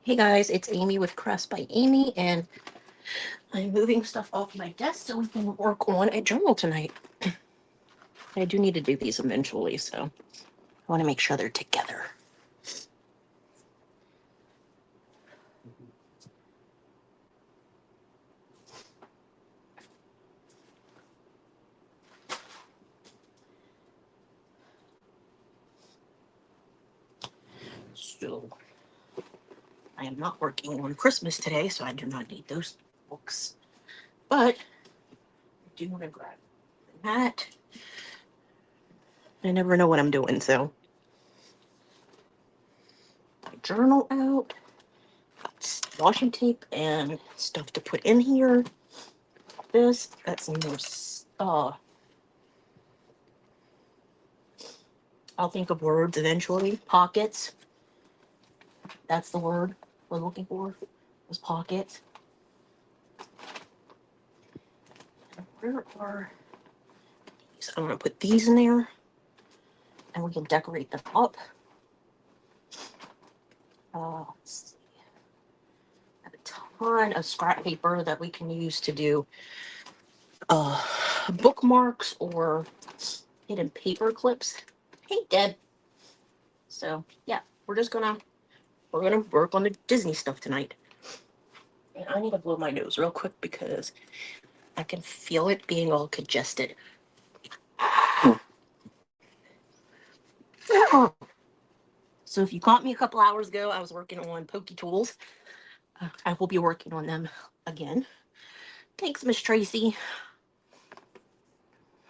Hey guys, it's Amy with Crafts by Amy, and I'm moving stuff off my desk so we can work on a journal tonight. I do need to do these eventually, so I want to make sure they're together. So, I am not working on Christmas today, so I do not need those books. But I do want to grab that. I never know what I'm doing, so my journal out. Got washing tape and stuff to put in here. This, got some more I'll think of words eventually. Pockets. That's the word we're looking for. Was pockets. Where are these? I'm gonna put these in there, and we can decorate them up. Let's see. I have a ton of scrap paper that we can use to do bookmarks or hidden paper clips. Hey, Deb. So yeah, we're gonna work on the Disney stuff tonight. And I need to blow my nose real quick because I can feel it being all congested. So if you caught me a couple hours ago, I was working on Pokey Tools. I will be working on them again. Thanks, Miss Tracy.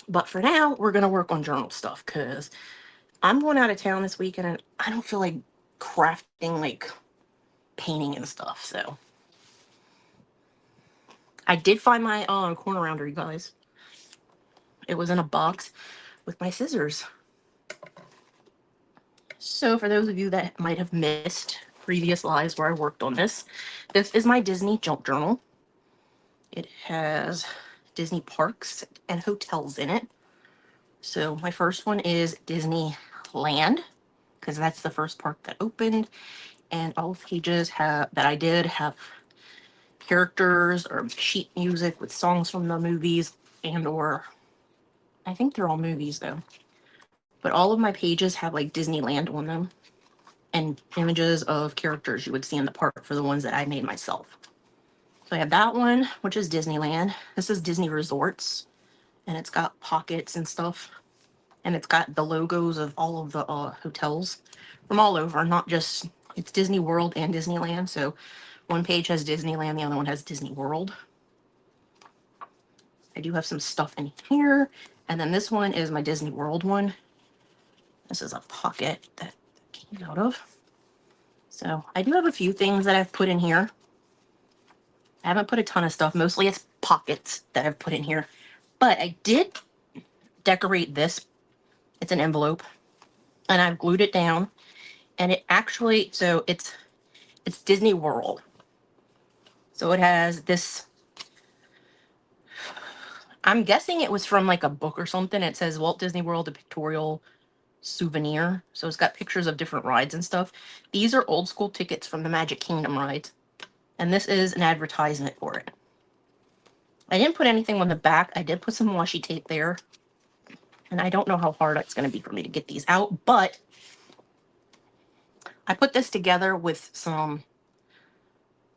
But for now, we're gonna work on journal stuff because I'm going out of town this weekend and I don't feel like crafting, like painting and stuff. So I did find my corner rounder, you guys. It was in a box with my scissors. So for those of you that might have missed previous lives where I worked on this is my Disney junk journal. It has Disney parks and hotels in it. So my first one is Disneyland, because that's the first park that opened. And all the pages that I did have characters or sheet music with songs from the movies, and or I think they're all movies though. But all of my pages have like Disneyland on them and images of characters you would see in the park for the ones that I made myself. So I have that one, which is Disneyland. This is Disney Resorts, and it's got pockets and stuff. And it's got the logos of all of the hotels from all over, not just, it's Disney World and Disneyland. So one page has Disneyland, the other one has Disney World. I do have some stuff in here. And then this one is my Disney World one. This is a pocket that came out of. So I do have a few things that I've put in here. I haven't put a ton of stuff. Mostly it's pockets that I've put in here. But I did decorate this. It's an envelope. And I've glued it down. And it actually, so it's Disney World. So it has this, I'm guessing it was from like a book or something. It says Walt Disney World, a pictorial souvenir. So it's got pictures of different rides and stuff. These are old school tickets from the Magic Kingdom rides. And this is an advertisement for it. I didn't put anything on the back. I did put some washi tape there. And I don't know how hard it's going to be for me to get these out, but I put this together with some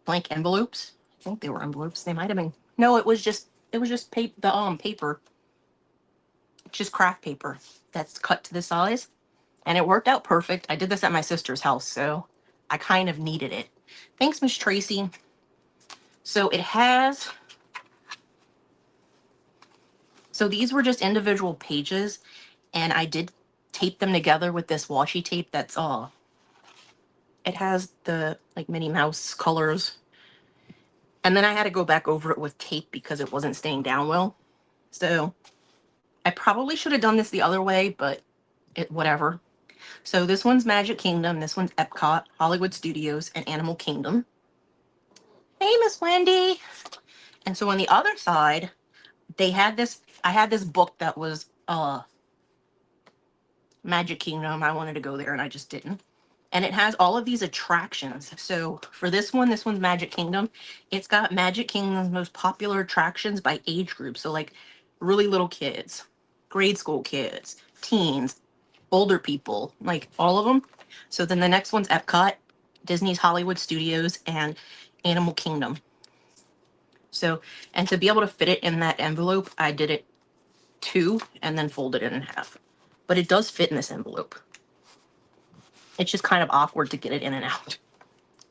blank envelopes. I think they were envelopes. They might have been. No, it was just paper. It's just craft paper that's cut to the size. And it worked out perfect. I did this at my sister's house, so I kind of needed it. Thanks, Miss Tracy. So it has, so these were just individual pages, and I did tape them together with this washi tape that's it has the like Minnie Mouse colors. And then I had to go back over it with tape because it wasn't staying down well. So I probably should have done this the other way, but whatever. So this one's Magic Kingdom, this one's Epcot, Hollywood Studios, and Animal Kingdom. Hey, Miss Wendy. And so on the other side, they had this, I had this book that was Magic Kingdom. I wanted to go there and I just didn't. And it has all of these attractions. So for this one's Magic Kingdom. It's got Magic Kingdom's most popular attractions by age group. So like really little kids, grade school kids, teens, older people, like all of them. So then the next one's Epcot, Disney's Hollywood Studios, and Animal Kingdom. So, and to be able to fit it in that envelope, I did it 2 and then folded it in half. But it does fit in this envelope. It's just kind of awkward to get it in and out.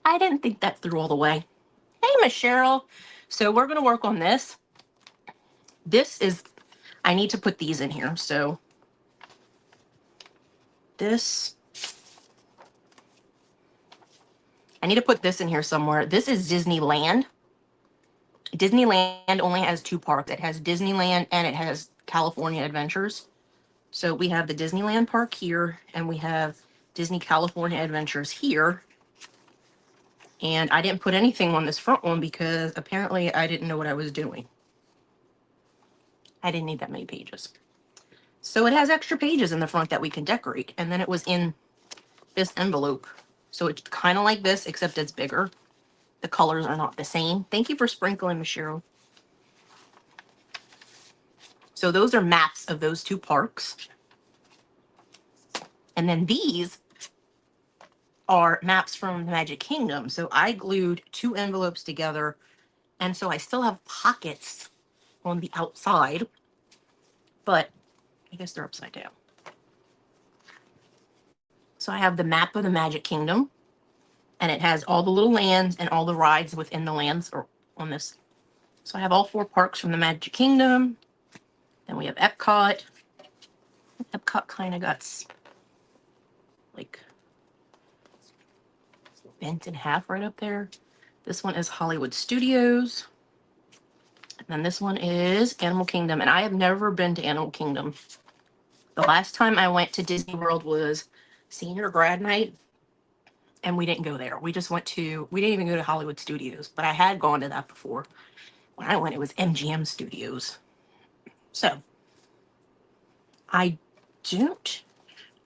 I didn't think that through all the way. Hey, Miss Cheryl. So we're going to work on this. This is, I need to put these in here. So this, I need to put this in here somewhere. This is Disneyland. Disneyland only has 2 parks. It has Disneyland and it has California Adventures. So we have the Disneyland park here and we have Disney California Adventures here. And I didn't put anything on this front one because apparently I didn't know what I was doing. I didn't need that many pages. So it has extra pages in the front that we can decorate. And then it was in this envelope. So it's kind of like this, except it's bigger. The colors are not the same. Thank you for sprinkling, Miss Cheryl. So those are maps of those 2 parks. And then these are maps from the Magic Kingdom. So I glued 2 envelopes together. And so I still have pockets on the outside. But I guess they're upside down. So I have the map of the Magic Kingdom. And it has all the little lands and all the rides within the lands or on this. So I have all 4 parks from the Magic Kingdom. Then we have Epcot. Epcot kind of got like bent in half right up there. This one is Hollywood Studios. And then this one is Animal Kingdom. And I have never been to Animal Kingdom. The last time I went to Disney World was senior grad night. And we didn't go there. We just went to, we didn't even go to Hollywood Studios. But I had gone to that before. When I went, it was MGM Studios. So, I don't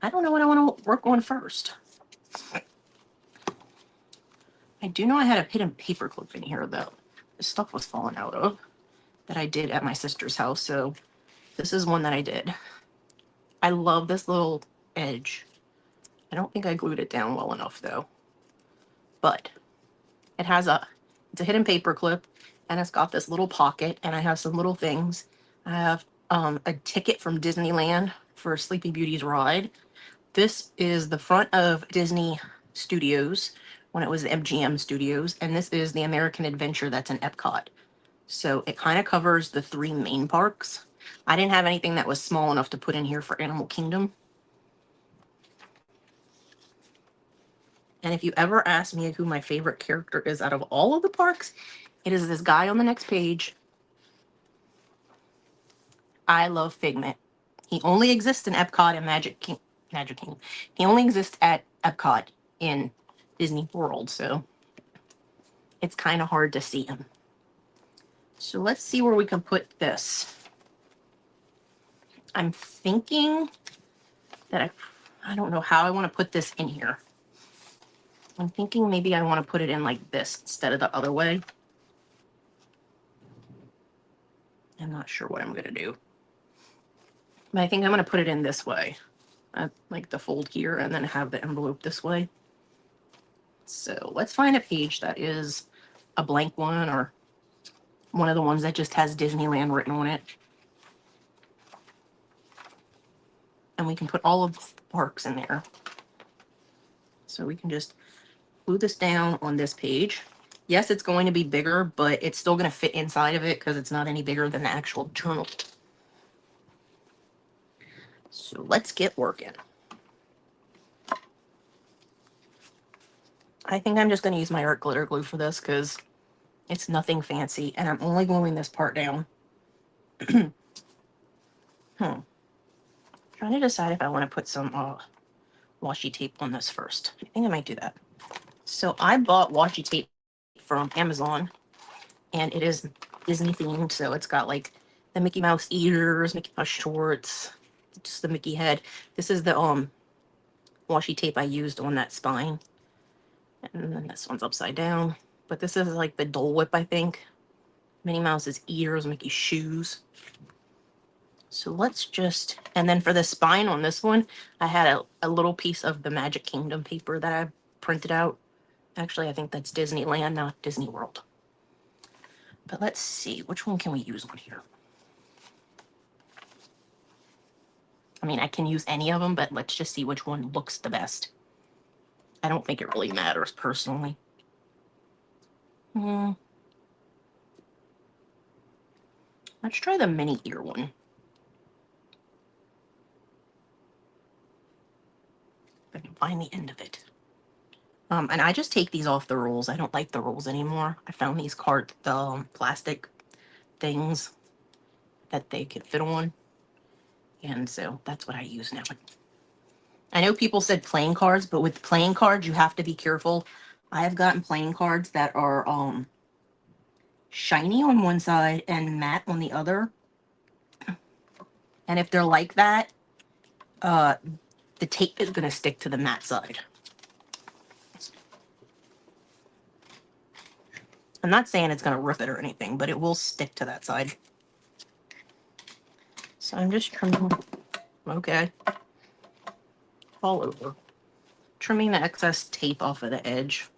know what I want to work on first. I do know I had a hidden paper clip in here, though. This stuff was falling out of that I did at my sister's house. So, this is one that I did. I love this little edge. I don't think I glued it down well enough, though. But it has it's a hidden paper clip, and it's got this little pocket, and I have some little things. I have a ticket from Disneyland for Sleeping Beauty's ride. This is the front of Disney Studios when it was the MGM Studios, and this is the American Adventure that's in Epcot. So it kind of covers the 3 main parks. I didn't have anything that was small enough to put in here for Animal Kingdom. And if you ever ask me who my favorite character is out of all of the parks, it is this guy on the next page. I love Figment. He only exists in Epcot and Magic Kingdom. He only exists at Epcot in Disney World, so it's kind of hard to see him. So let's see where we can put this. I'm thinking that I don't know how I want to put this in here. I'm thinking maybe I want to put it in like this instead of the other way. I'm not sure what I'm going to do. But I think I'm going to put it in this way. Like the fold here and then have the envelope this way. So let's find a page that is a blank one or one of the ones that just has Disneyland written on it. And we can put all of the parks in there. So we can just glue this down on this page. Yes, it's going to be bigger, but it's still going to fit inside of it because it's not any bigger than the actual journal. So let's get working. I think I'm just going to use my art glitter glue for this because it's nothing fancy, and I'm only gluing this part down. Trying to decide if I want to put some washi tape on this first. I think I might do that. So I bought washi tape from Amazon, and it is Disney themed, so it's got like the Mickey Mouse ears, Mickey Mouse shorts, just the Mickey head. This is the washi tape I used on that spine. And then this one's upside down. But this is like the Dole Whip, I think. Minnie Mouse's ears, Mickey's shoes. So let's just, and then for the spine on this one, I had a little piece of the Magic Kingdom paper that I printed out. Actually, I think that's Disneyland, not Disney World. But let's see, which one can we use on here? I mean, I can use any of them, but let's just see which one looks the best. I don't think it really matters, personally. Let's try the mini ear one. If I can find the end of it. And I just take these off the rolls. I don't like the rolls anymore. I found these plastic things that they could fit on. And so that's what I use now. I know people said playing cards, but with playing cards, you have to be careful. I have gotten playing cards that are shiny on one side and matte on the other. And if they're like that, the tape is going to stick to the matte side. I'm not saying it's going to rip it or anything, but it will stick to that side. So I'm just trimming, okay, all over. Trimming the excess tape off of the edge.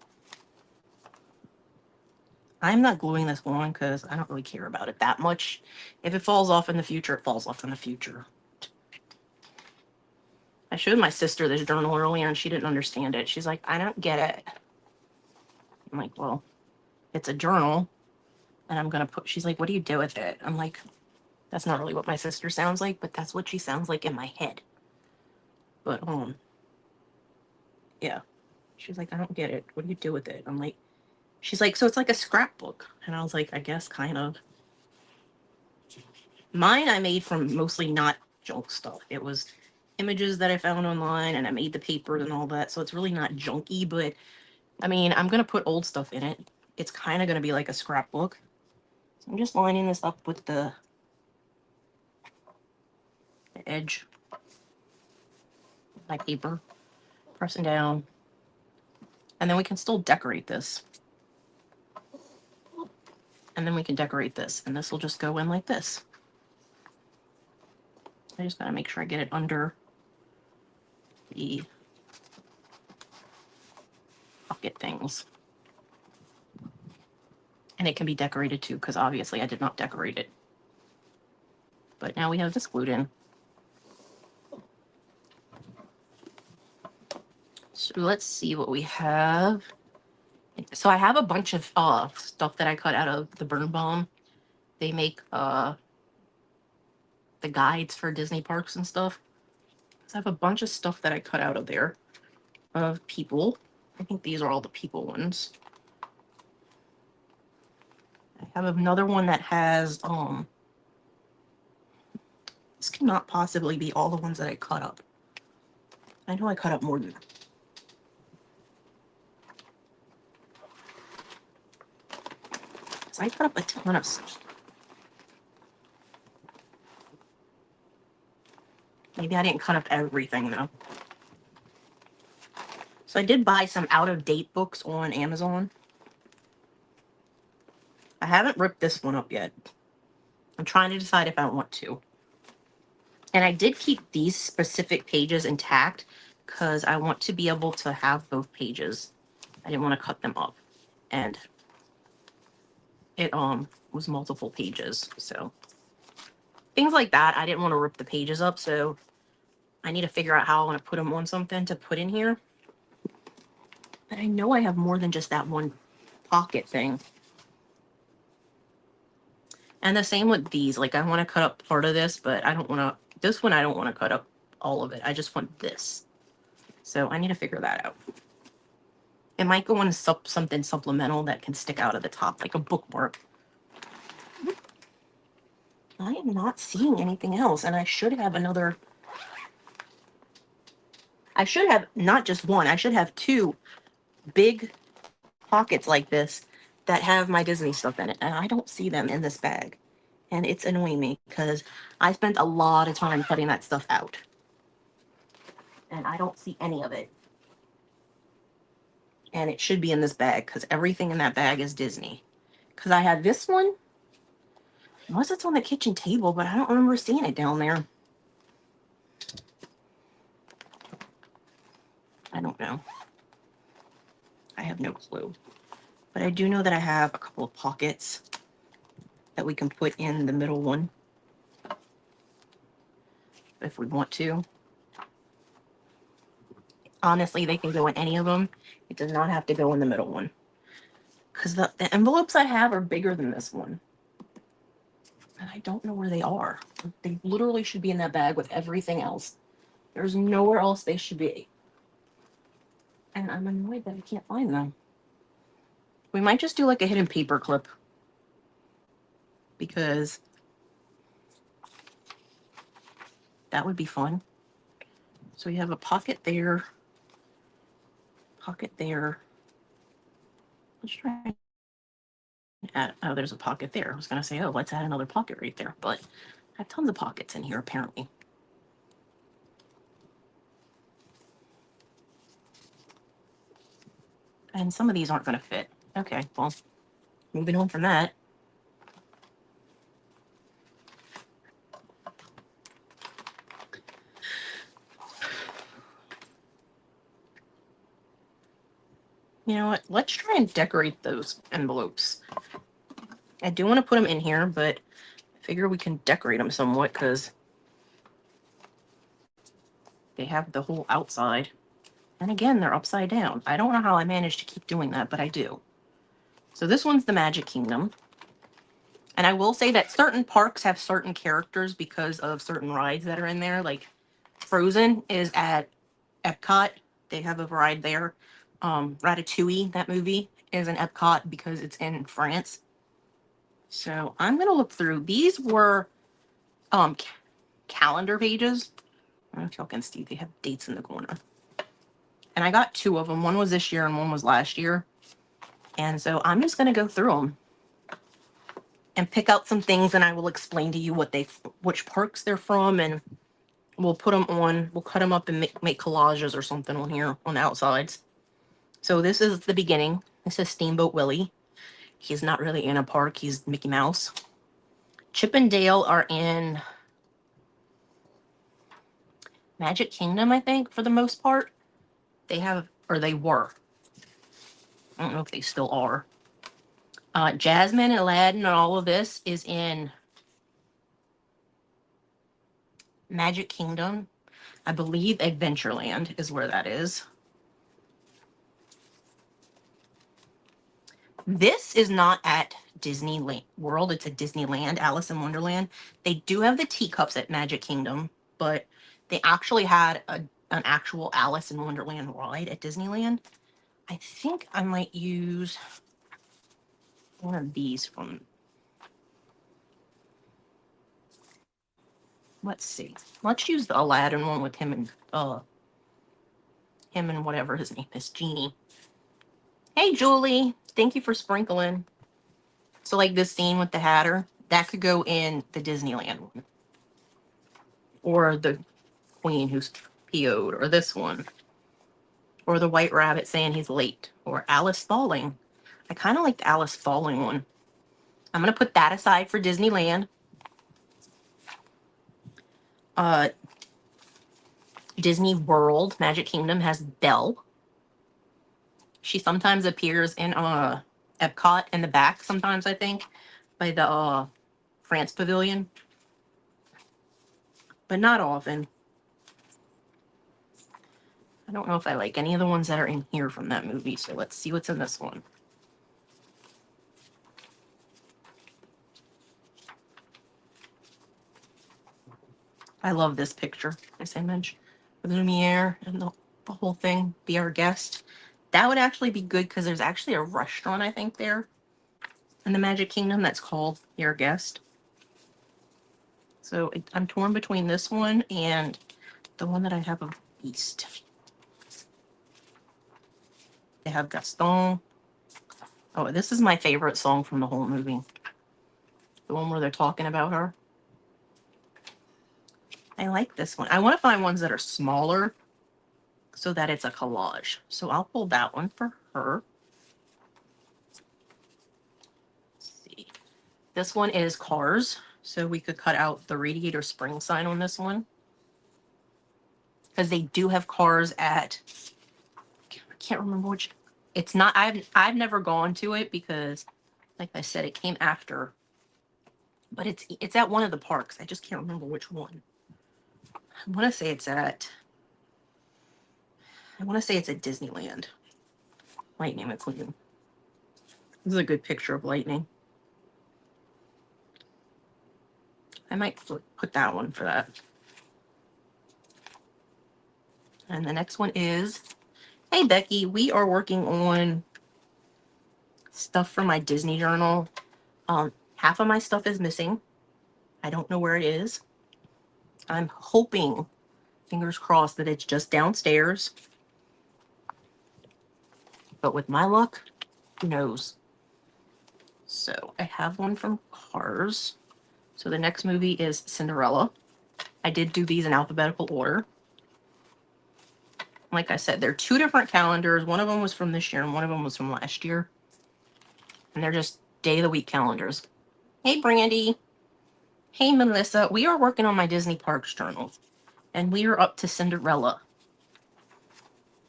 I'm not gluing this on because I don't really care about it that much. If it falls off in the future, it falls off in the future. I showed my sister this journal earlier and she didn't understand it. She's like, I don't get it. I'm like, well, it's a journal and I'm going to put, she's like, what do you do with it? I'm like, that's not really what my sister sounds like, but that's what she sounds like in my head. But, yeah. She's like, I don't get it. What do you do with it? I'm like, she's like, so it's like a scrapbook. And I was like, I guess kind of. Mine I made from mostly not junk stuff. It was images that I found online and I made the papers and all that. So it's really not junky, but I mean, I'm going to put old stuff in it. It's kind of going to be like a scrapbook. So I'm just lining this up with the edge of my paper, pressing down. And then we can still decorate this. And then we can decorate this. And this will just go in like this. I just got to make sure I get it under the pocket things. And it can be decorated too, because obviously I did not decorate it. But now we have this glued in. So let's see what we have. So I have a bunch of stuff that I cut out of the Burn Bomb. They make the guides for Disney parks and stuff. So I have a bunch of stuff that I cut out of there of people. I think these are all the people ones. I have another one that has this cannot possibly be all the ones that I cut up. I know I cut up more than that. So I cut up a ton of stuff. Maybe I didn't cut up everything though. So I did buy some out-of-date books on Amazon. I haven't ripped this one up yet. I'm trying to decide if I want to. And I did keep these specific pages intact because I want to be able to have both pages. I didn't want to cut them up. And it was multiple pages. So things like that, I didn't want to rip the pages up. So I need to figure out how I want to put them on something to put in here. But I know I have more than just that one pocket thing. And the same with these. Like I want to cut up part of this, but I don't want to, this one I don't want to cut up all of it. I just want this. So I need to figure that out. It might go on something supplemental that can stick out of the top, like a bookmark. I am not seeing anything else, and I should have another. I should have not just one. I should have two big pockets like this that have my Disney stuff in it, and I don't see them in this bag. And it's annoying me because I spent a lot of time cutting that stuff out. and I don't see any of it. And it should be in this bag because everything in that bag is Disney. Because I had this one, unless it's on the kitchen table, but I don't remember seeing it down there. I don't know. I have no clue. But I do know that I have a couple of pockets that we can put in the middle one if we want to. Honestly, they can go in any of them. It does not have to go in the middle one. Because the envelopes I have are bigger than this one. And I don't know where they are. They literally should be in that bag with everything else. There's nowhere else they should be. And I'm annoyed that I can't find them. We might just do like a hidden paper clip. Because that would be fun. So we have a pocket there. Pocket there. Let's try and add, oh, there's a pocket there. I was going to say, oh, let's add another pocket right there. But I have tons of pockets in here, apparently. And some of these aren't going to fit. Okay, well, moving on from that. You know what? Let's try and decorate those envelopes. I do want to put them in here, but I figure we can decorate them somewhat because they have the whole outside. And again, they're upside down. I don't know how I managed to keep doing that, but I do. So this one's the Magic Kingdom. And I will say that certain parks have certain characters because of certain rides that are in there. Like Frozen is at Epcot. They have a ride there. Ratatouille, that movie, is in Epcot because it's in France. So I'm going to look through. These were calendar pages. I don't know if y'all can see. They have dates in the corner. And I got two of them. One was this year and one was last year. And so I'm just going to go through them and pick out some things, and I will explain to you which parks they're from, and we'll put them on, we'll cut them up and make collages or something on here on the outsides. So this is the beginning. This is Steamboat Willie. He's not really in a park. He's Mickey Mouse. Chip and Dale are in Magic Kingdom, I think, for the most part. They have, or they were. I don't know if they still are. Jasmine and Aladdin and all of this is in Magic Kingdom. I believe Adventureland is where that is. This is not at Disneyland World. It's at Disneyland, Alice in Wonderland. They do have the teacups at Magic Kingdom, but they actually had an actual Alice in Wonderland ride at Disneyland. I think I might use one of these from, let's see. Let's use the Aladdin one with him and whatever his name is, Genie. Hey, Julie. Thank you for sprinkling. So like this scene with the Hatter, that could go in the Disneyland one. Or the Queen who's PO'd, or this one. Or the White Rabbit saying he's late. Or Alice falling. I kind of like the Alice falling one. I'm going to put that aside for Disneyland. Disney World, Magic Kingdom, has Belle. She sometimes appears in Epcot in the back sometimes, I think, by the France Pavilion. But not often. I don't know if I like any of the ones that are in here from that movie, so let's see what's in this one. I love this picture, this image. With Lumiere and the whole thing, Be Our Guest. That would actually be good because there's actually a restaurant, I think, there in the Magic Kingdom that's called Be Our Guest. So I'm torn between this one and the one that I have of Beast. They have Gaston. Oh, this is my favorite song from the whole movie. The one where they're talking about her. I like this one. I want to find ones that are smaller so that it's a collage. So I'll pull that one for her. Let's see. This one is cars. So we could cut out the radiator spring sign on this one. Because they do have cars at, I can't remember which, it's not, I've never gone to it because, like I said, it came after. But it's at one of the parks. I just can't remember which one. I want to say it's at Disneyland. Lightning McQueen. This is a good picture of lightning. I might put that one for that. And the next one is, hey Becky, we are working on stuff for my Disney journal. Half of my stuff is missing. I don't know where it is. I'm hoping, fingers crossed, that it's just downstairs. But with my luck, who knows? So I have one from Cars. So the next movie is Cinderella. I did do these in alphabetical order. Like I said, they're two different calendars. One of them was from this year and one of them was from last year. And they're just day of the week calendars. Hey, Brandy. Hey, Melissa. We are working on my Disney Parks journal. And we are up to Cinderella.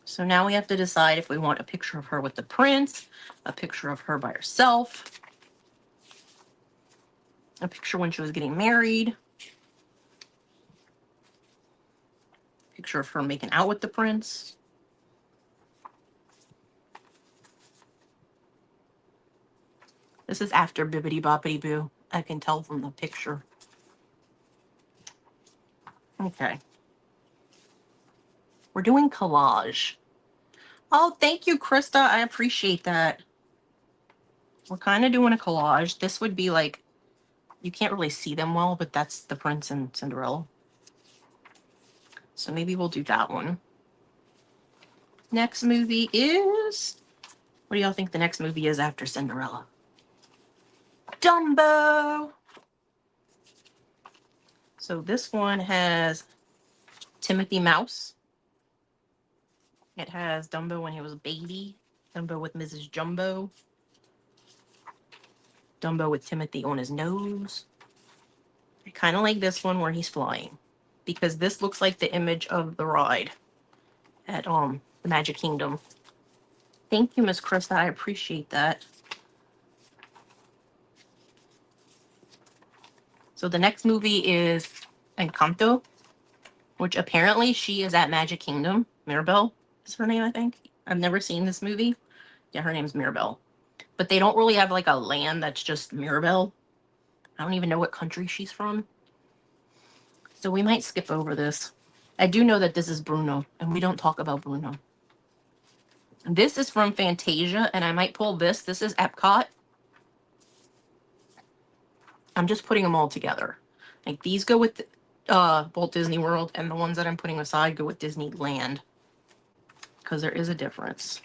So now we have to decide if we want a picture of her with the prince, a picture of her by herself, a picture when she was getting married, a picture of her making out with the prince. This is after Bibbidi Boppity Boo. I can tell from the picture. Okay. We're doing collage. Oh, thank you, Krista. I appreciate that. We're kind of doing a collage. This would be like, you can't really see them well, but that's the prince and Cinderella. So maybe we'll do that one. Next movie is, what do y'all think the next movie is after Cinderella? Dumbo. So this one has Timothy Mouse. It has Dumbo when he was a baby, Dumbo with Mrs. Jumbo, Dumbo with Timothy on his nose. I kind of like this one where he's flying because this looks like the image of the ride at the Magic Kingdom. Thank you, Miss Krista. I appreciate that. So the next movie is Encanto, which apparently she is at Magic Kingdom. Mirabelle is her name, I think. I've never seen this movie. Yeah, her name's Mirabelle. But they don't really have like a land that's just Mirabelle. I don't even know what country she's from. So we might skip over this. I do know that this is Bruno, and we don't talk about Bruno. This is from Fantasia, and I might pull this. This is Epcot. I'm just putting them all together. Like these go with Walt Disney World, and the ones that I'm putting aside go with Disneyland. Because there is a difference.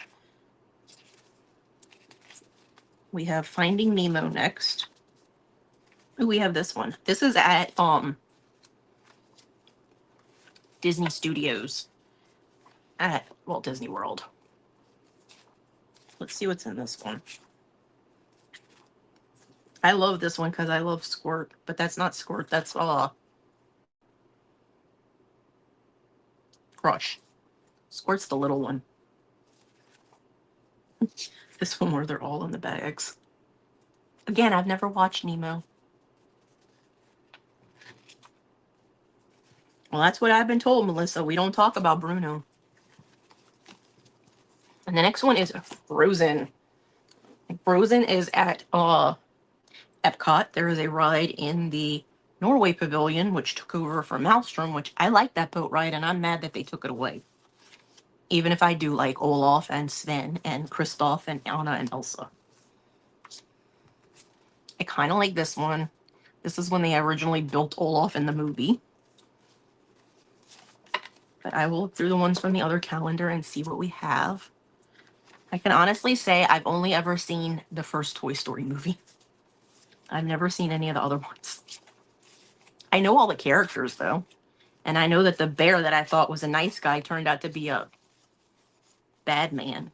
We have Finding Nemo next. Ooh, we have this one. This is at Disney Studios at Walt Disney World. Let's see what's in this one. I love this one because I love Squirt, but that's not Squirt. That's Crush. Squirt's the little one. This one where they're all in the bags. Again, I've never watched Nemo. Well, that's what I've been told, Melissa. We don't talk about Bruno. And the next one is Frozen. Frozen is at Epcot. There is a ride in the Norway Pavilion, which took over from Maelstrom, which I like that boat ride, and I'm mad that they took it away. Even if I do like Olaf and Sven and Kristoff and Anna and Elsa. I kind of like this one. This is when they originally built Olaf in the movie. But I will look through the ones from the other calendar and see what we have. I can honestly say I've only ever seen the first Toy Story movie. I've never seen any of the other ones. I know all the characters, though. And I know that the bear that I thought was a nice guy turned out to be a Bad Man.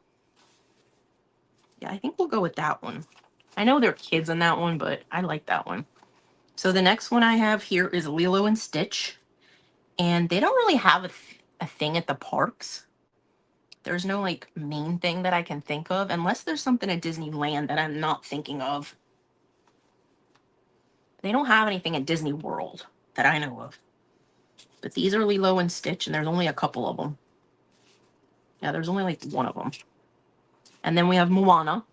Yeah, I think we'll go with that one. I know there are kids in that one, but I like that one. So the next one I have here is Lilo and Stitch. And they don't really have a thing at the parks. There's no like main thing that I can think of, unless there's something at Disneyland that I'm not thinking of. They don't have anything at Disney World that I know of. But these are Lilo and Stitch, and there's only a couple of them. Yeah, there's only like one of them. And then we have Moana.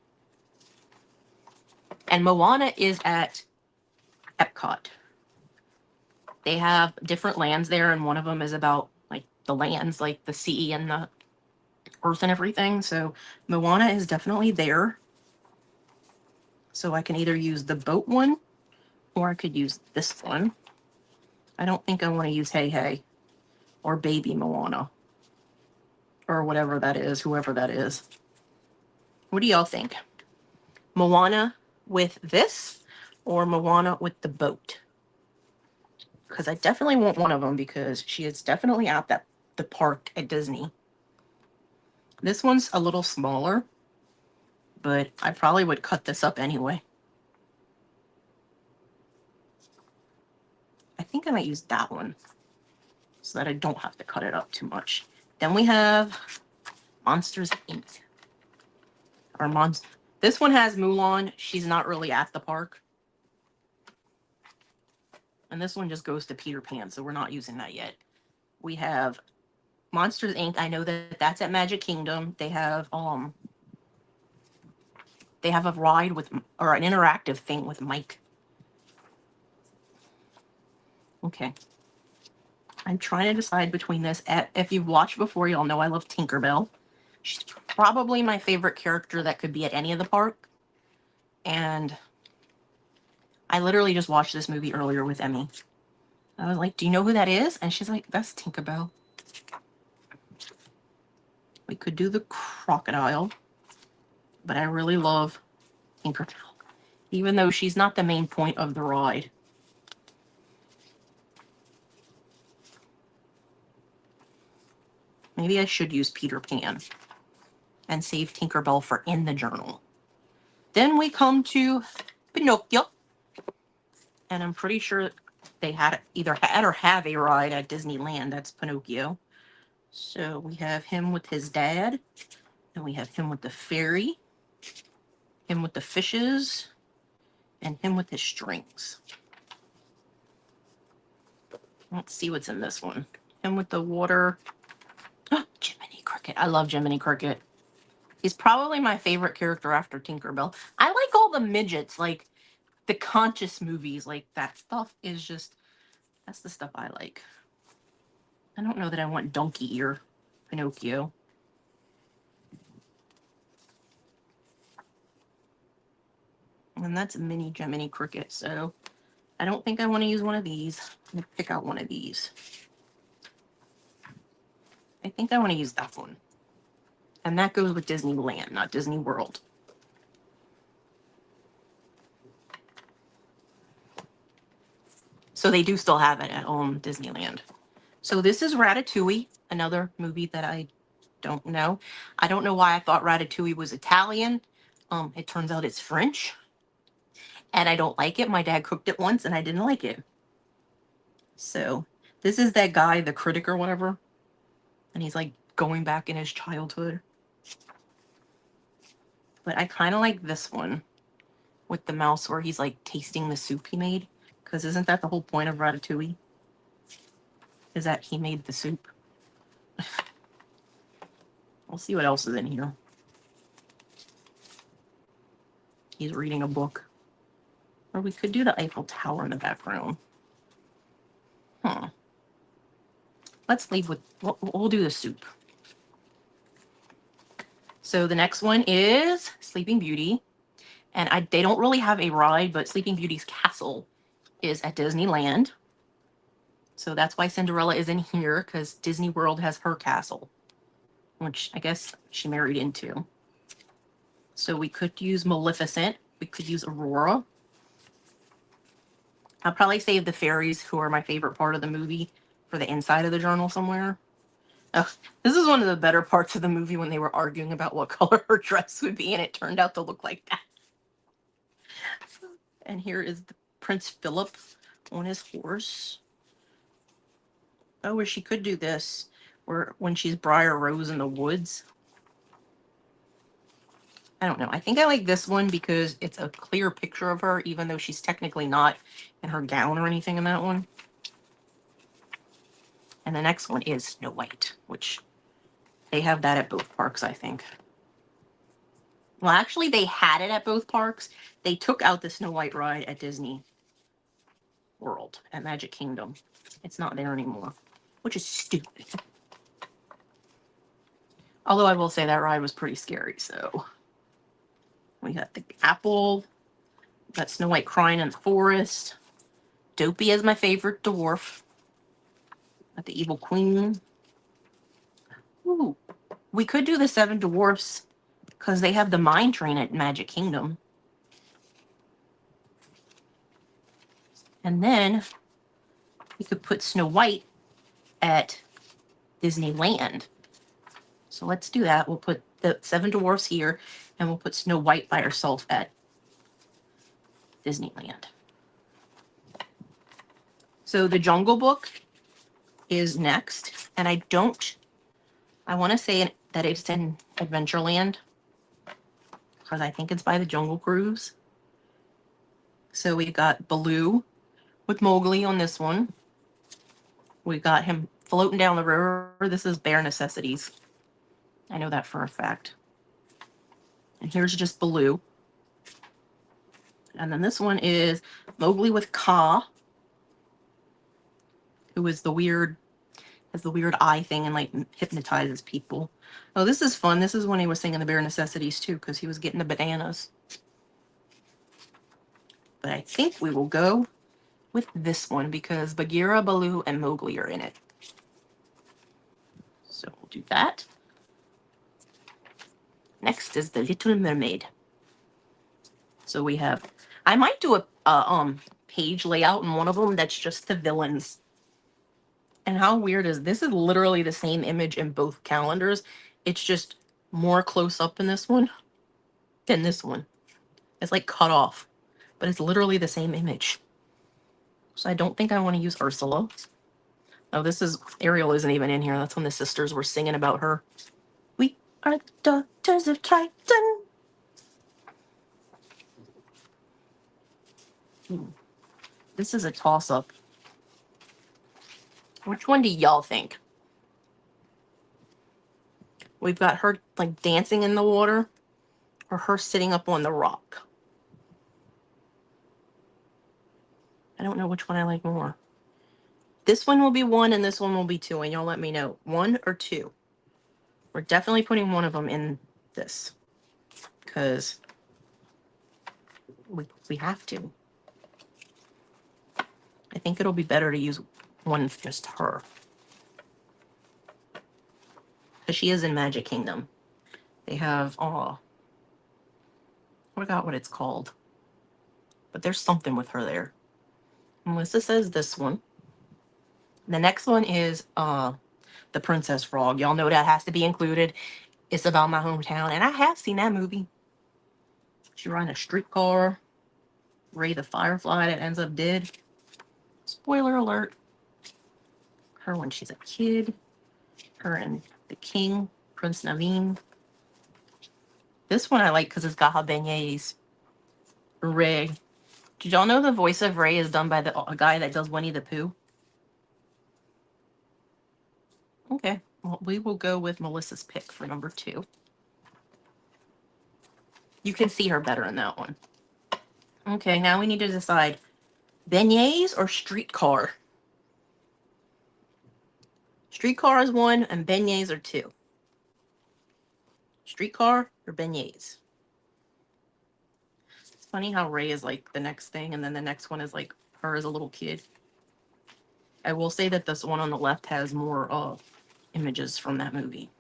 And Moana is at Epcot. They have different lands there, and one of them is about like the lands, like the sea and the earth and everything. So Moana is definitely there. So I can either use the boat one, or I could use this one. I don't think I want to use Hey Hey or Baby Moana or whatever that is, whoever that is. What do y'all think? Moana with this or Moana with the boat? Because I definitely want one of them because she is definitely at the park at Disney. This one's a little smaller, but I probably would cut this up anyway. I think I might use that one so that I don't have to cut it up too much. Then we have Monsters Inc. This one has Mulan. She's not really at the park. And this one just goes to Peter Pan, so we're not using that yet. We have Monsters Inc. I know that that's at Magic Kingdom. They have a ride with, or an interactive thing with Mike. Okay. I'm trying to decide between this. If you've watched before, y'all know I love Tinkerbell. She's probably my favorite character that could be at any of the park. And I literally just watched this movie earlier with Emmy. I was like, do you know who that is? And she's like, that's Tinkerbell. We could do the crocodile, but I really love Tinkerbell, even though she's not the main point of the ride. Maybe I should use Peter Pan and save Tinkerbell for in the journal. Then we come to Pinocchio. And I'm pretty sure they either had or have a ride at Disneyland. That's Pinocchio. So we have him with his dad. And we have him with the fairy. Him with the fishes. And him with his strings. Let's see what's in this one. Him with the water. Oh, Jiminy Cricket. I love Jiminy Cricket. He's probably my favorite character after Tinkerbell. I like all the midgets, like the conscious movies, like that stuff is just, that's the stuff I like. I don't know that I want Donkey or Pinocchio. And that's a mini Jiminy Cricket, so I don't think I want to use one of these. I'm going to pick out one of these. I think I want to use that one. And that goes with Disneyland, not Disney World. So they do still have it at Disneyland. So this is Ratatouille, another movie that I don't know. I don't know why I thought Ratatouille was Italian. It turns out it's French. And I don't like it. My dad cooked it once and I didn't like it. So this is that guy, the critic or whatever. And he's like going back in his childhood. But I kind of like this one with the mouse where he's like tasting the soup he made. Because isn't that the whole point of Ratatouille? Is that he made the soup. We'll see what else is in here. He's reading a book. Or we could do the Eiffel Tower in the background. Let's leave with, we'll do the soup. So the next one is Sleeping Beauty. And they don't really have a ride, but Sleeping Beauty's castle is at Disneyland. So that's why Cinderella is in here, because Disney World has her castle, which I guess she married into. So we could use Maleficent. We could use Aurora. I'll probably save the fairies, who are my favorite part of the movie, for the inside of the journal somewhere. Oh, this is one of the better parts of the movie when they were arguing about what color her dress would be, and it turned out to look like that. And here is the Prince Philip on his horse. Oh, or she could do this, where when she's Briar Rose in the woods. I don't know. I think I like this one because it's a clear picture of her, even though she's technically not in her gown or anything in that one. And the next one is Snow White, which they have that at both parks, I think. Well, actually, they had it at both parks. They took out the Snow White ride at Disney World, at Magic Kingdom. It's not there anymore, which is stupid. Although I will say that ride was pretty scary, so. We got the apple. We got Snow White crying in the forest. Dopey is my favorite dwarf. Got the evil queen. Ooh, we could do the 7 dwarfs because they have the mine train at Magic Kingdom. And then we could put Snow White at Disneyland. So let's do that. We'll put the 7 dwarfs here, and we'll put Snow White by herself at Disneyland. So the Jungle Book is next, and I want to say that it's in Adventureland because I think it's by the Jungle Cruise. So we got Baloo with Mowgli on this one. We got him floating down the river. This is Bare Necessities. I know that for a fact. And here's just Baloo. And then this one is Mowgli with Kaa, who is has the weird eye thing and like hypnotizes people. Oh, this is fun. This is when he was singing the Bare Necessities too, because he was getting the bananas. But I think we will go with this one because Bagheera, Baloo, and Mowgli are in it. So we'll do that. Next is the Little Mermaid. So we have, I might do a page layout in one of them that's just the villains. And how weird is this? Is literally the same image in both calendars. It's just more close up in this one than this one. It's like cut off, but it's literally the same image. So I don't think I want to use Ursula. Oh, this is, Ariel isn't even in here. That's when the sisters were singing about her. We are daughters of Triton. This is a toss-up. Which one do y'all think? We've got her like dancing in the water or her sitting up on the rock. I don't know which one I like more. This one will be 1 and this one will be 2, and y'all let me know. 1 or 2. We're definitely putting one of them in this because we have to. I think it'll be better to use one just her. Because she is in Magic Kingdom. They have, I forgot what it's called. But there's something with her there. Melissa says this one. The next one is The Princess Frog. Y'all know that has to be included. It's about my hometown, and I have seen that movie. She riding a streetcar. Ray the Firefly that ends up dead. Spoiler alert. Her when she's a kid. Her and the king, Prince Naveen. This one I like because it's got her beignets. Ray. Did y'all know the voice of Ray is done by the guy that does Winnie the Pooh? Okay, well, we will go with Melissa's pick for number 2. You can see her better in that one. Okay, now we need to decide beignets or streetcar. Streetcar is 1 and beignets are 2. Streetcar or beignets? It's funny how Ray is like the next thing and then the next one is like her as a little kid. I will say that this one on the left has more images from that movie.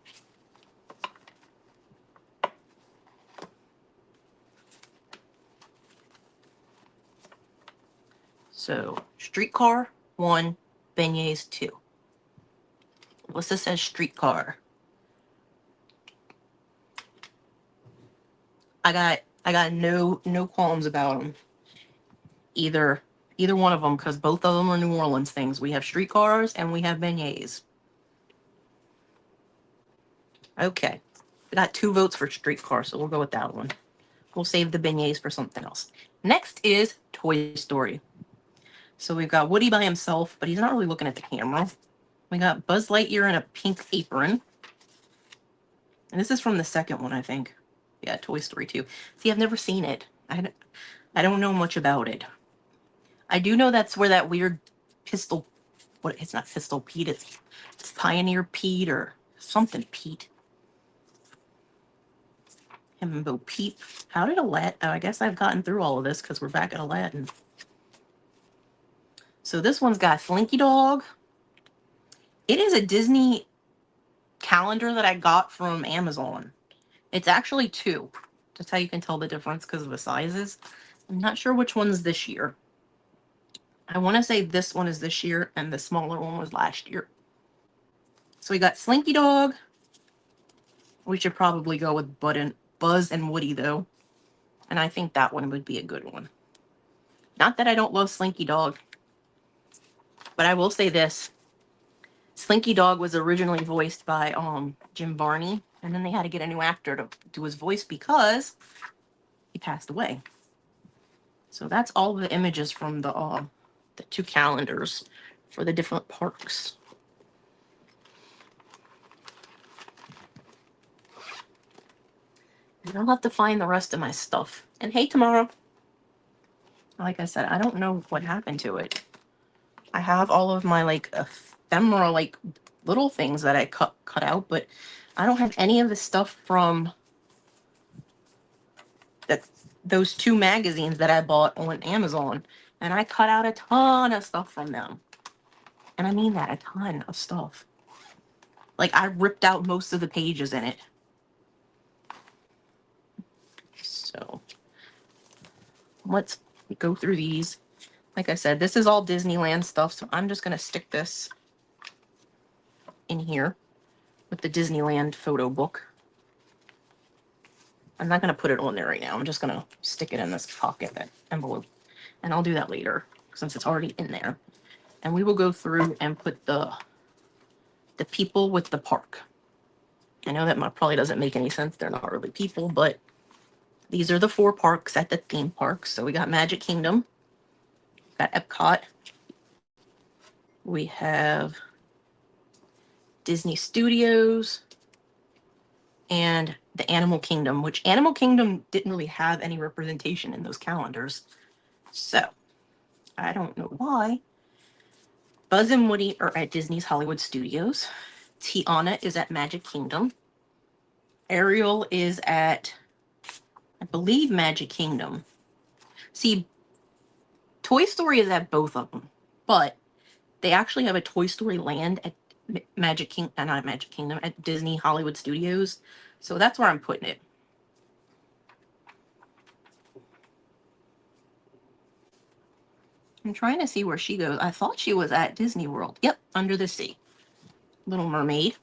So, streetcar 1, beignets 2. Melissa says streetcar. I got no qualms about them. Either one of them, because both of them are New Orleans things. We have streetcars and we have beignets. Okay. We got 2 votes for streetcar, so we'll go with that one. We'll save the beignets for something else. Next is Toy Story. So we've got Woody by himself, but he's not really looking at the camera. We got Buzz Lightyear in a pink apron. And this is from the second one, I think. Yeah, Toy Story 2. See, I've never seen it. I don't know much about it. I do know that's where that weird pistol... What? It's not Pistol Pete. It's Pioneer Pete or something Pete. Him and Bo Peep. How did Aladdin... Oh, I guess I've gotten through all of this because we're back at Aladdin. So this one's got Slinky Dog. It is a Disney calendar that I got from Amazon. It's actually 2. That's how you can tell the difference because of the sizes. I'm not sure which one's this year. I want to say this one is this year and the smaller one was last year. So we got Slinky Dog. We should probably go with Buzz and Woody though. And I think that one would be a good one. Not that I don't love Slinky Dog. But I will say this. Slinky Dog was originally voiced by Jim Varney. And then they had to get a new actor to do his voice because he passed away. So that's all the images from the 2 calendars for the different parks. And I'll have to find the rest of my stuff. And hey, Tamara. Like I said, I don't know what happened to it. I have all of my like ephemera like little things that I cut out, but I don't have any of the stuff from those 2 magazines that I bought on Amazon. And I cut out a ton of stuff from them. And I mean that, a ton of stuff. Like, I ripped out most of the pages in it. So, let's go through these. Like I said, this is all Disneyland stuff, so I'm just going to stick this in here with the Disneyland photo book. I'm not going to put it on there right now. I'm just going to stick it in this pocket, that envelope. And I'll do that later, since it's already in there. And we will go through and put the people with the park. I know that probably doesn't make any sense. They're not really people, but these are the 4 parks at the theme park. So we got Magic Kingdom. Got Epcot. We have Disney Studios. And the Animal Kingdom, which Animal Kingdom didn't really have any representation in those calendars. So, I don't know why. Buzz and Woody are at Disney's Hollywood Studios. Tiana is at Magic Kingdom. Ariel is at, I believe, Magic Kingdom. See, Toy Story is at both of them, but they actually have a Toy Story Land at Magic Kingdom, not Magic Kingdom, at Disney Hollywood Studios. So that's where I'm putting it. I'm trying to see where she goes. I thought she was at Disney World. Yep, Under the Sea. Little Mermaid.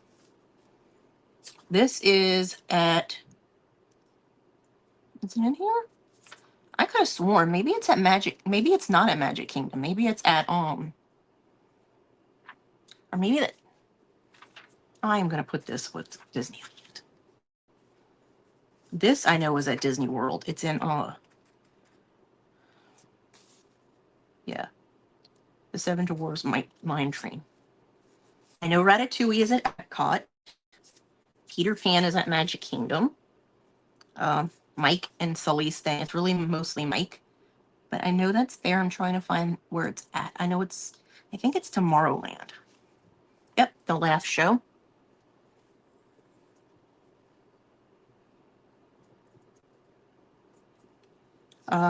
This is at... Is it in here? I could have sworn. Maybe it's at Magic... Maybe it's not at Magic Kingdom. Maybe it's at, Or maybe that... I am going to put this with Disneyland. This I know is at Disney World. It's in, yeah. The Seven Dwarfs Mine Train. I know Ratatouille is at Epcot. Peter Pan is at Magic Kingdom. Mike and Sully's thing. It's really mostly Mike. But I know that's there. I'm trying to find where it's at. I know it's... I think it's Tomorrowland. Yep, the Laugh Show.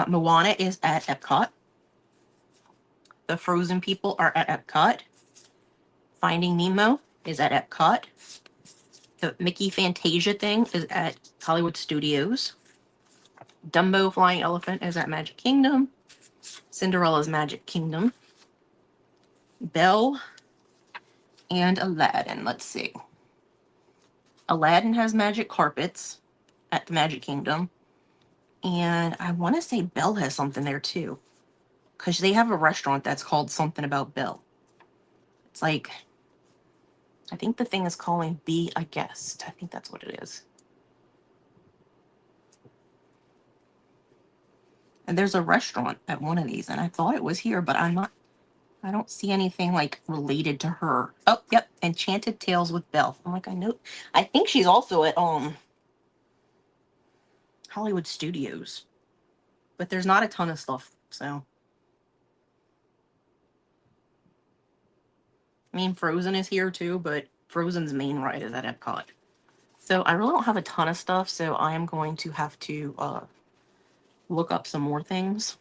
Moana is at Epcot. The Frozen people are at Epcot. Finding Nemo is at Epcot. The Mickey Fantasia thing is at Hollywood Studios. Dumbo Flying Elephant is at Magic Kingdom. Cinderella's Magic Kingdom. Belle and Aladdin. Let's see. Aladdin has magic carpets at the Magic Kingdom. And I want to say Belle has something there too. Because they have a restaurant that's called something about Belle. It's like, I think the thing is calling Be a Guest. I think that's what it is. And there's a restaurant at one of these. And I thought it was here, but I don't see anything like related to her. Oh, yep. Enchanted Tales with Belle. I'm like, I think she's also at Hollywood Studios. But there's not a ton of stuff, so. I mean, Frozen is here too, but Frozen's main ride is at Epcot. So I really don't have a ton of stuff, so I am going to have to look up some more things.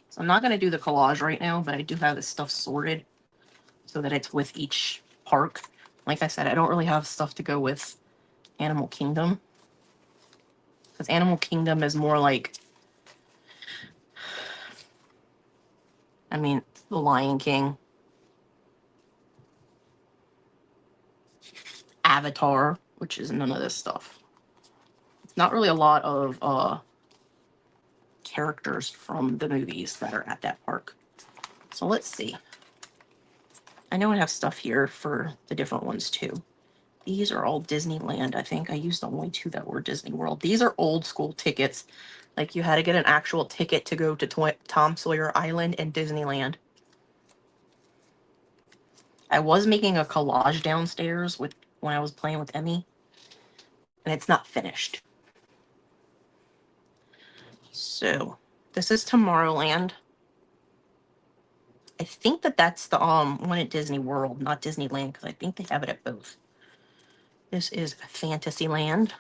So I'm not going to do the collage right now, but I do have this stuff sorted so that it's with each park. Like I said, I don't really have stuff to go with Animal Kingdom. Because Animal Kingdom is more like, I mean, The Lion King, Avatar, which is none of this stuff. It's not really a lot of characters from the movies that are at that park. So let's see. I know I have stuff here for the different ones too. These are all Disneyland. I think I used the only two that were Disney World. These are old school tickets. Like you had to get an actual ticket to go to Tom Sawyer Island and Disneyland. I was making a collage downstairs when I was playing with Emmy, and it's not finished. So this is Tomorrowland. I think that's the one at Disney World, not Disneyland, because I think they have it at both. This is Fantasyland.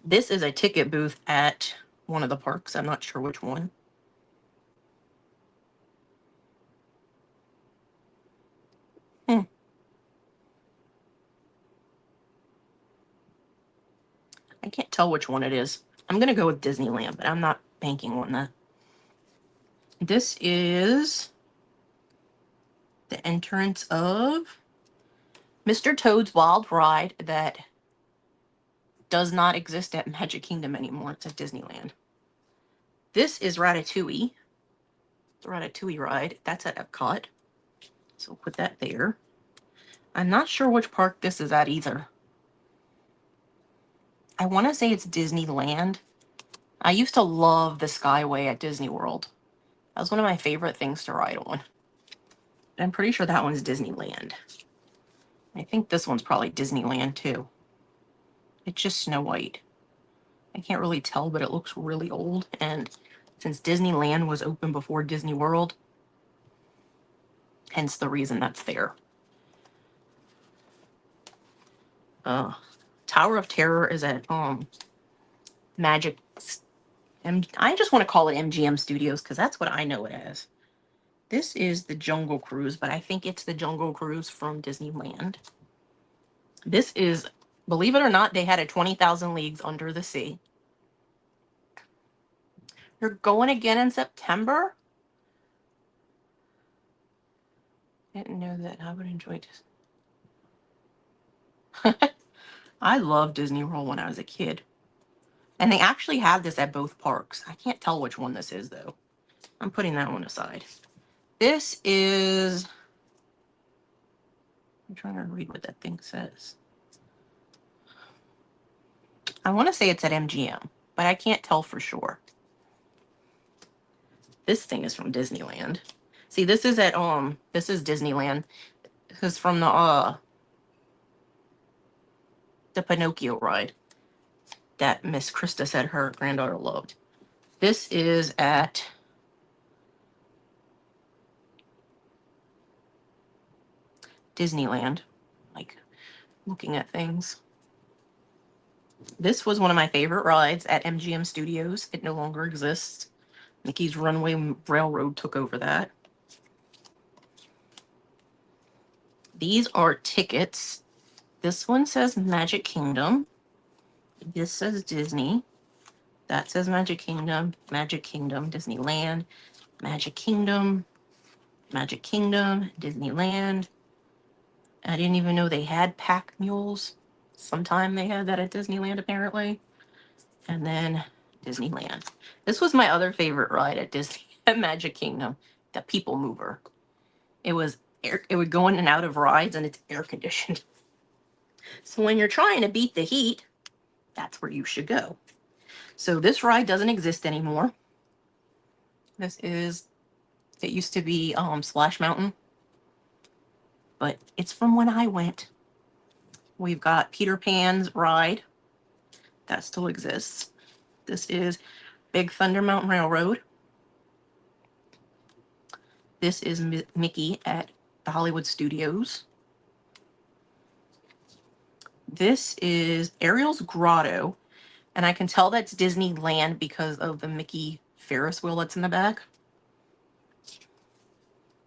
This is a ticket booth at one of the parks. I'm not sure which one. I can't tell which one it is. I'm going to go with Disneyland, but I'm not banking on that. This is the entrance of Mr. Toad's Wild Ride that does not exist at Magic Kingdom anymore. It's at Disneyland. This is Ratatouille. The Ratatouille ride. That's at Epcot. So we'll put that there. I'm not sure which park this is at either. I want to say it's Disneyland. I used to love the Skyway at Disney World. That was one of my favorite things to ride on. I'm pretty sure that one's Disneyland. I think this one's probably Disneyland too. It's just Snow White. I can't really tell, but it looks really old. And since Disneyland was open before Disney World, hence the reason that's there. Tower of Terror is at Magic. I just want to call it MGM Studios because that's what I know it as. This is the Jungle Cruise, but I think it's the Jungle Cruise from Disneyland. This is, believe it or not, they had a 20,000 Leagues Under the Sea. You're going again in September? Didn't know that. I would enjoy this. I loved Disney World when I was a kid. And they actually have this at both parks. I can't tell which one this is, though. I'm putting that one aside. This is... I'm trying to read what that thing says. I want to say it's at MGM, but I can't tell for sure. This thing is from Disneyland. See, this is at this is Disneyland. This is from the Pinocchio ride that Miss Krista said her granddaughter loved. This is at Disneyland. Like, looking at things. This was one of my favorite rides at MGM Studios. It no longer exists. Mickey's Runaway Railroad took over that. These are tickets. This one says Magic Kingdom. This says Disney. That says Magic Kingdom, Disneyland, Magic Kingdom. Magic Kingdom, Disneyland. I didn't even know they had pack mules. Sometime they had that at Disneyland, apparently. And then Disneyland. This was my other favorite ride at Disney, at Magic Kingdom, the People Mover. It was it would go in and out of rides, and it's air conditioned. So when you're trying to beat the heat, that's where you should go. So this ride doesn't exist anymore. This is, it used to be Splash Mountain, but it's from when I went. We've got Peter Pan's ride. That still exists. This is Big Thunder Mountain Railroad. This is Mickey at the Hollywood Studios. This is Ariel's Grotto, and I can tell that's Disneyland because of the Mickey Ferris wheel that's in the back.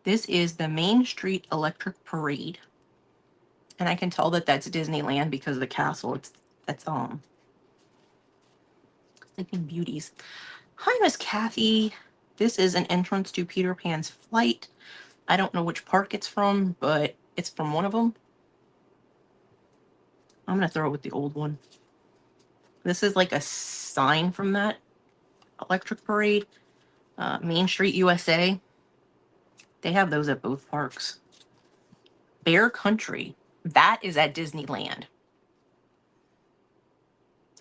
This is the Main Street Electric Parade, and I can tell that that's Disneyland because of the castle. That's Sleeping Beauties. Hi, Miss Kathy. This is an entrance to Peter Pan's flight. I don't know which park it's from, but it's from one of them. I'm going to throw it with the old one. This is like a sign from that electric parade. Main Street USA. They have those at both parks. Bear Country. That is at Disneyland.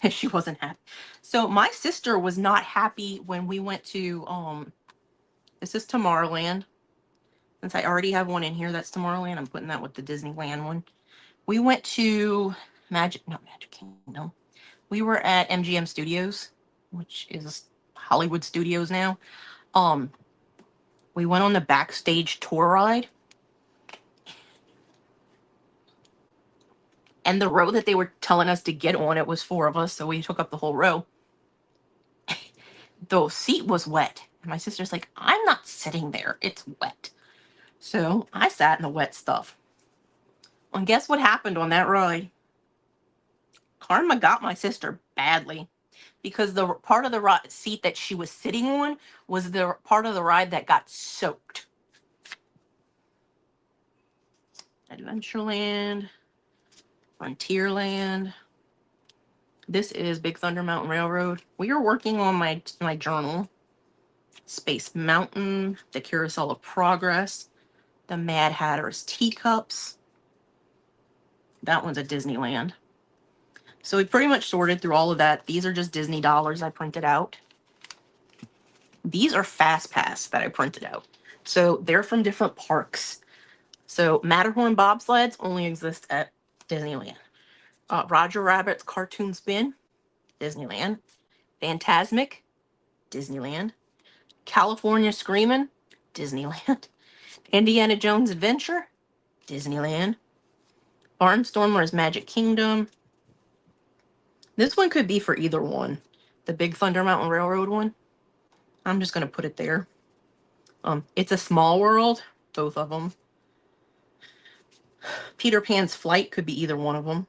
She wasn't happy. So my sister was not happy when we went to, this is Tomorrowland. Since I already have one in here, that's Tomorrowland. I'm putting that with the Disneyland one. We went to Magic Kingdom. We were at MGM Studios, which is Hollywood Studios now. We went on the backstage tour ride. And the row that they were telling us to get on, it was 4 of us, so we took up the whole row. The seat was wet. And my sister's like, I'm not sitting there. It's wet. So I sat in the wet stuff. And guess what happened on that ride? Karma got my sister badly. Because the part of the seat that she was sitting on was the part of the ride that got soaked. Adventureland. Frontierland. This is Big Thunder Mountain Railroad. We are working on my journal. Space Mountain, the Carousel of Progress, the Mad Hatter's Teacups. That one's at Disneyland. So we pretty much sorted through all of that. These are just Disney dollars I printed out. These are Fast Pass that I printed out. So they're from different parks. So Matterhorn bobsleds only exist at Disneyland. Roger Rabbit's Cartoon Spin, Disneyland. Fantasmic, Disneyland. California Screamin', Disneyland. Indiana Jones Adventure, Disneyland. Barnstormer's Magic Kingdom. This one could be for either one. The Big Thunder Mountain Railroad one. I'm just going to put it there. It's a Small World, both of them. Peter Pan's Flight could be either one of them.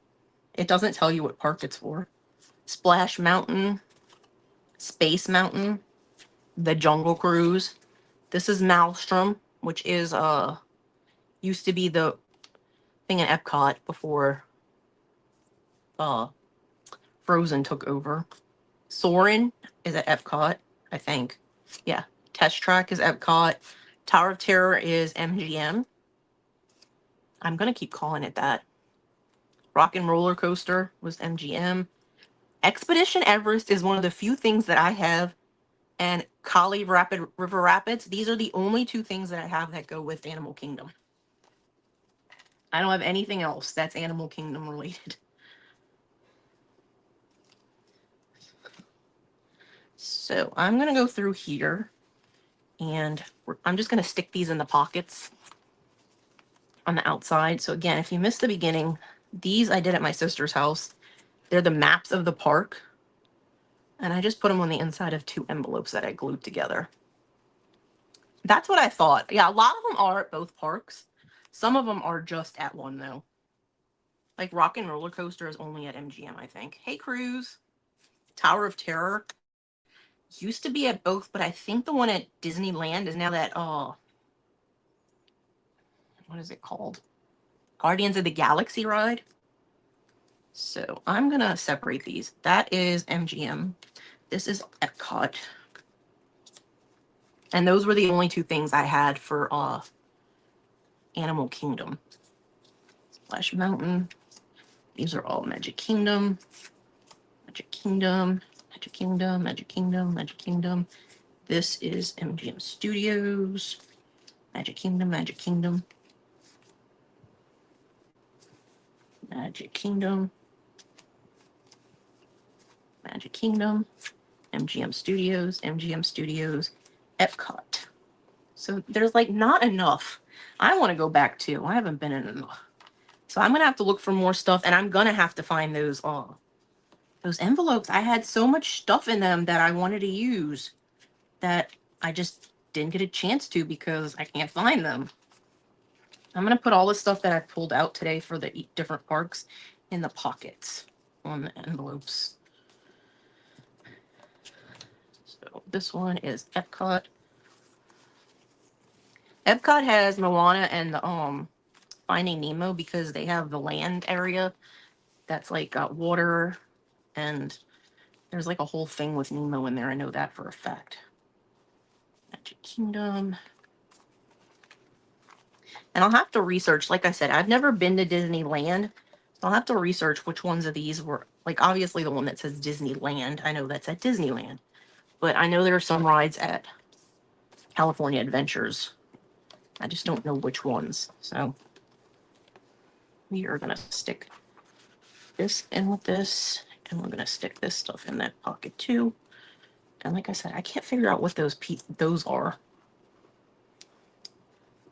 It doesn't tell you what park it's for. Splash Mountain, Space Mountain, The Jungle Cruise. This is Maelstrom, which is used to be the thing in Epcot before Frozen took over. Soarin' is at Epcot, I think. Yeah. Test Track is Epcot. Tower of Terror is MGM. I'm going to keep calling it that. Rock and Roller Coaster was MGM. Expedition Everest is one of the few things that I have. And Kali River Rapids. These are the only 2 things that I have that go with Animal Kingdom. I don't have anything else that's Animal Kingdom related. So I'm going to go through here. And I'm just going to stick these in the pockets on the outside. So again, if you missed the beginning, these I did at my sister's house. They're the maps of the park. And I just put them on the inside of 2 envelopes that I glued together. That's what I thought. Yeah, a lot of them are at both parks. Some of them are just at one, though. Like Rock and Roller Coaster is only at MGM, I think. Hey, Cruise. Tower of Terror used to be at both, but I think the one at Disneyland is now that, what is it called? Guardians of the Galaxy ride. So I'm going to separate these. That is MGM. This is Epcot. And those were the only two things I had for Animal Kingdom. Splash Mountain. These are all Magic Kingdom. Magic Kingdom. Magic Kingdom. Magic Kingdom. Magic Kingdom. This is MGM Studios. Magic Kingdom. Magic Kingdom. Magic Kingdom. Magic Kingdom. MGM Studios. MGM Studios. Epcot. So there's like not enough. I want to go back too. I haven't been in enough. So I'm going to have to look for more stuff, and I'm going to have to find those envelopes. I had so much stuff in them that I wanted to use that I just didn't get a chance to because I can't find them. I'm going to put all the stuff that I pulled out today for the different parks in the pockets on the envelopes. So this one is Epcot. Epcot has Moana and the Finding Nemo because they have the land area that's like got water, and there's like a whole thing with Nemo in there. I know that for a fact. Magic Kingdom. And I'll have to research. Like I said, I've never been to Disneyland. So I'll have to research which ones of these were, like obviously the one that says Disneyland. I know that's at Disneyland. But I know there are some rides at California Adventures. I just don't know which ones. So we are going to stick this in with this. And we're going to stick this stuff in that pocket too. And like I said, I can't figure out what those are.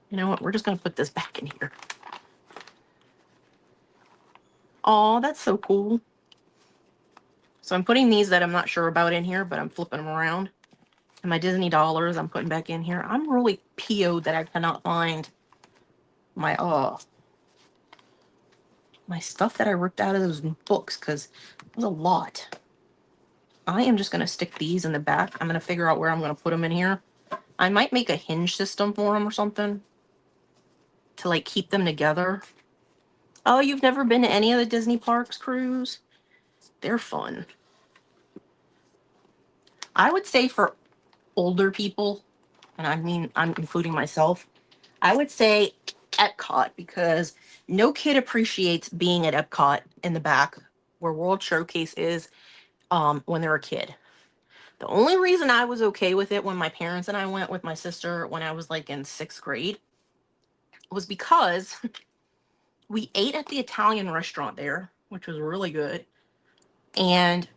You know what? We're just going to put this back in here. Oh, that's so cool. So I'm putting these that I'm not sure about in here, but I'm flipping them around. And my Disney dollars I'm putting back in here. I'm really PO'd that I cannot find my stuff that I ripped out of those books, because it was a lot. I am just going to stick these in the back. I'm going to figure out where I'm going to put them in here. I might make a hinge system for them or something to like keep them together. Oh, you've never been to any of the Disney parks cruise? They're fun. I would say for older people, and I mean, I'm including myself, I would say Epcot, because no kid appreciates being at Epcot in the back where World Showcase is when they're a kid. The only reason I was okay with it when my parents and I went with my sister when I was like in 6th grade was because we ate at the Italian restaurant there, which was really good. And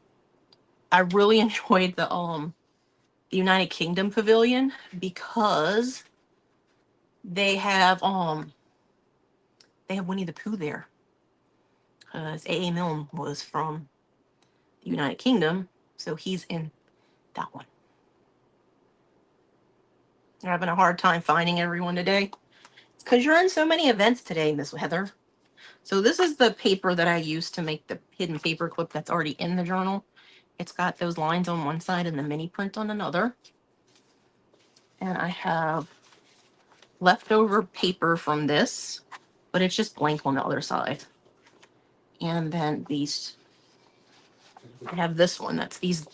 I really enjoyed the United Kingdom Pavilion because they have Winnie the Pooh there. Because A.A. Milne was from the United Kingdom, so he's in that one. You're having a hard time finding everyone today? It's because you're in so many events today, Miss Heather. So this is the paper that I used to make the hidden paper clip that's already in the journal. It's got those lines on one side and the mini print on another. And I have leftover paper from this, but it's just blank on the other side. And then these, I have this one that's these,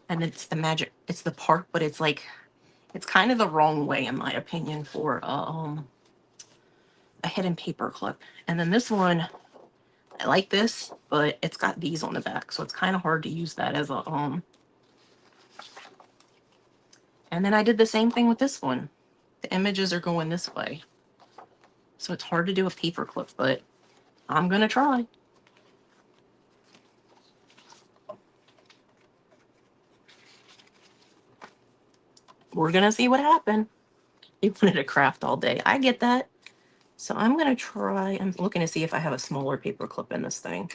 and it's the magic, it's the park, but it's like, it's kind of the wrong way in my opinion for a hidden paper clip. And then this one, I like this, but it's got these on the back, so it's kind of hard to use that as a And then I did the same thing with this one. The images are going this way, so it's hard to do a paper clip, but I'm gonna try. We're gonna see what happened. You wanted to craft all day. I get that. So I'm gonna try. I'm looking to see if I have a smaller paper clip in this thing.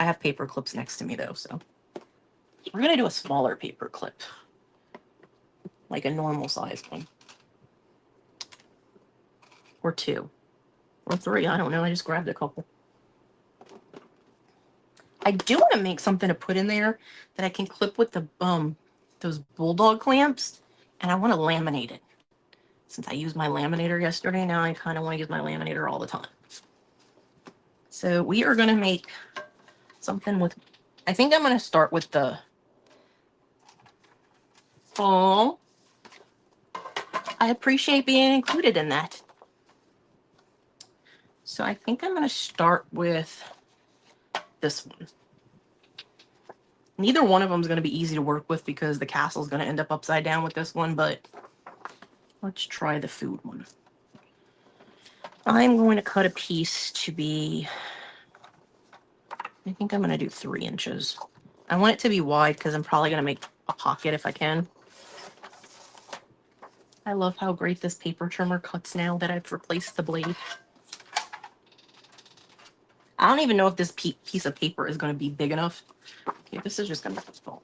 I have paper clips next to me though, so we're gonna do a smaller paper clip, like a normal sized one, or 2, or 3. I don't know. I just grabbed a couple. I do want to make something to put in there that I can clip with the those bulldog clamps, and I want to laminate it. Since I used my laminator yesterday, now I kind of want to use my laminator all the time. So we are going to make something with, I think I'm going to start with the, oh, I appreciate being included in that. So I think I'm going to start with this one. Neither one of them is going to be easy to work with because the castle is going to end up upside down with this one, but let's try the food one. I'm going to cut a piece to be, I think I'm going to do 3 inches. I want it to be wide because I'm probably going to make a pocket if I can. I love how great this paper trimmer cuts now that I've replaced the blade. I don't even know if this piece of paper is going to be big enough. Okay, this is just going to keep falling.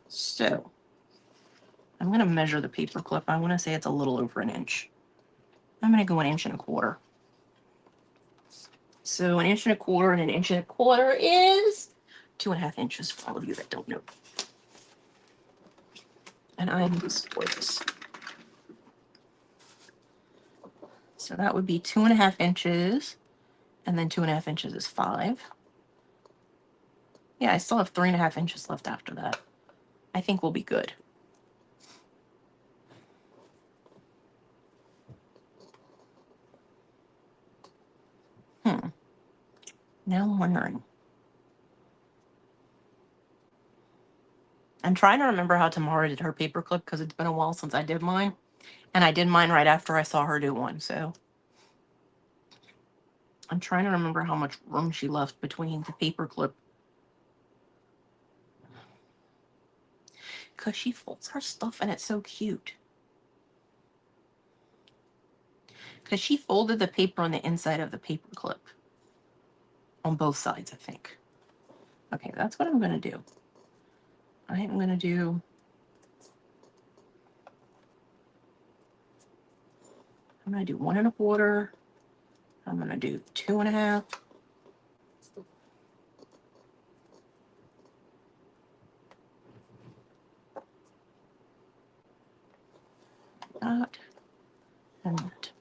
So, I'm going to measure the paper clip. I want to say it's a little over 1 inch. I'm going to go 1 1/4 inches. So 1 1/4 inches and 1 1/4 inches is 2.5 inches for all of you that don't know. And I'm going to split this. So that would be 2.5 inches, and then 2.5 inches is 5. Yeah, I still have 3.5 inches left after that. I think we'll be good. Now I'm wondering. I'm trying to remember how Tamara did her paper clip because it's been a while since I did mine. And I did mine right after I saw her do one, so. I'm trying to remember how much room she left between the paper clip. Because she folds her stuff and it's so cute. Because she folded the paper on the inside of the paper clip. On both sides, I think. Okay, that's what I'm going to do. I am going to do... I'm going to do 1 1/4. I'm going to do 2.5. That and that.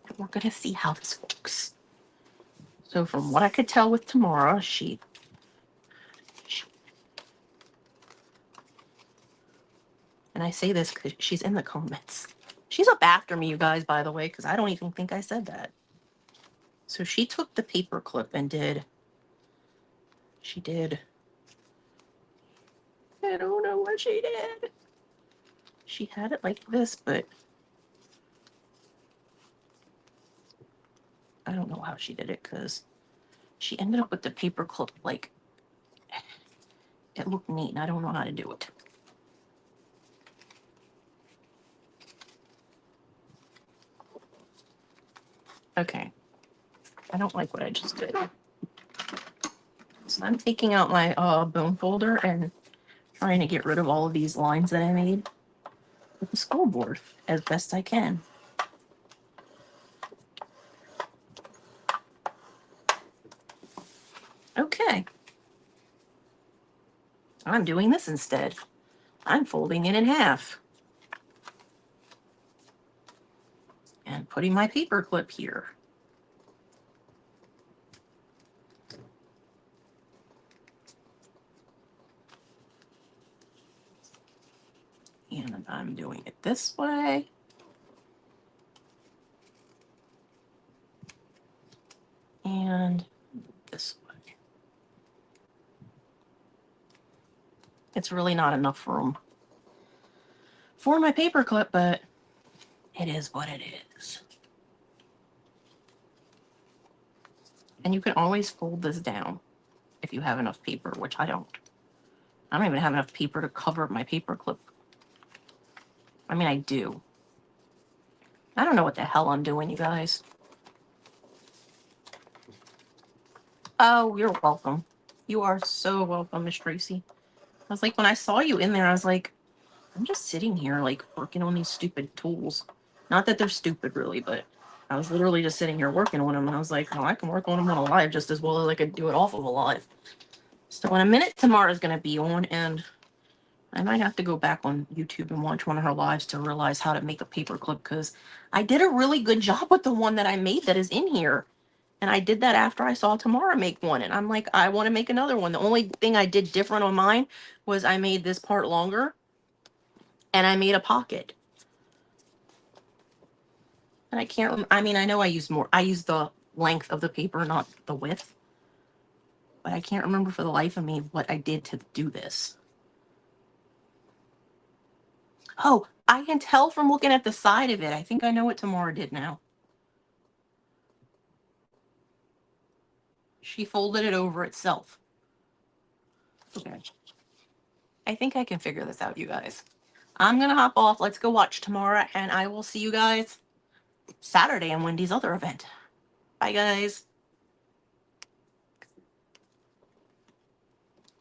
And we're going to see how this works. So from what I could tell with Tamara, she and I say this because she's in the comments. She's up after me, you guys, by the way, because I don't even think I said that. So she took the paper clip and she did, I don't know what she did. She had it like this, but I don't know how she did it because she ended up with the paper clip like, it looked neat and I don't know how to do it. Okay, I don't like what I just did. So I'm taking out my bone folder and trying to get rid of all of these lines that I made with the skull board as best I can. Okay. I'm doing this instead. I'm folding it in half. And putting my paper clip here. And I'm doing it this way. And this way. It's really not enough room for my paper clip, but it is what it is. And you can always fold this down if you have enough paper, which I don't. I don't even have enough paper to cover my paper clip. I mean, I do. I don't know what the hell I'm doing, you guys. Oh, you're welcome. You are so welcome, Miss Tracy. I was like, when I saw you in there, I was like, I'm just sitting here, like, working on these stupid tools. Not that they're stupid, really, but I was literally just sitting here working on them, and I was like, oh, I can work on them on a live just as well as I could do it off of a live. So in a minute, Tamara's going to be on, and I might have to go back on YouTube and watch one of her lives to realize how to make a paper clip, because I did a really good job with the one that I made that is in here. And I did that after I saw Tamara make one. And I'm like, I want to make another one. The only thing I did different on mine was I made this part longer and I made a pocket. And I can't, I mean, I know I used more. I used the length of the paper, not the width. But I can't remember for the life of me what I did to do this. Oh, I can tell from looking at the side of it. I think I know what Tamara did now. She folded it over itself. Okay. I think I can figure this out, you guys. I'm going to hop off. Let's go watch Tamara, and I will see you guys Saturday in Wendy's other event. Bye, guys.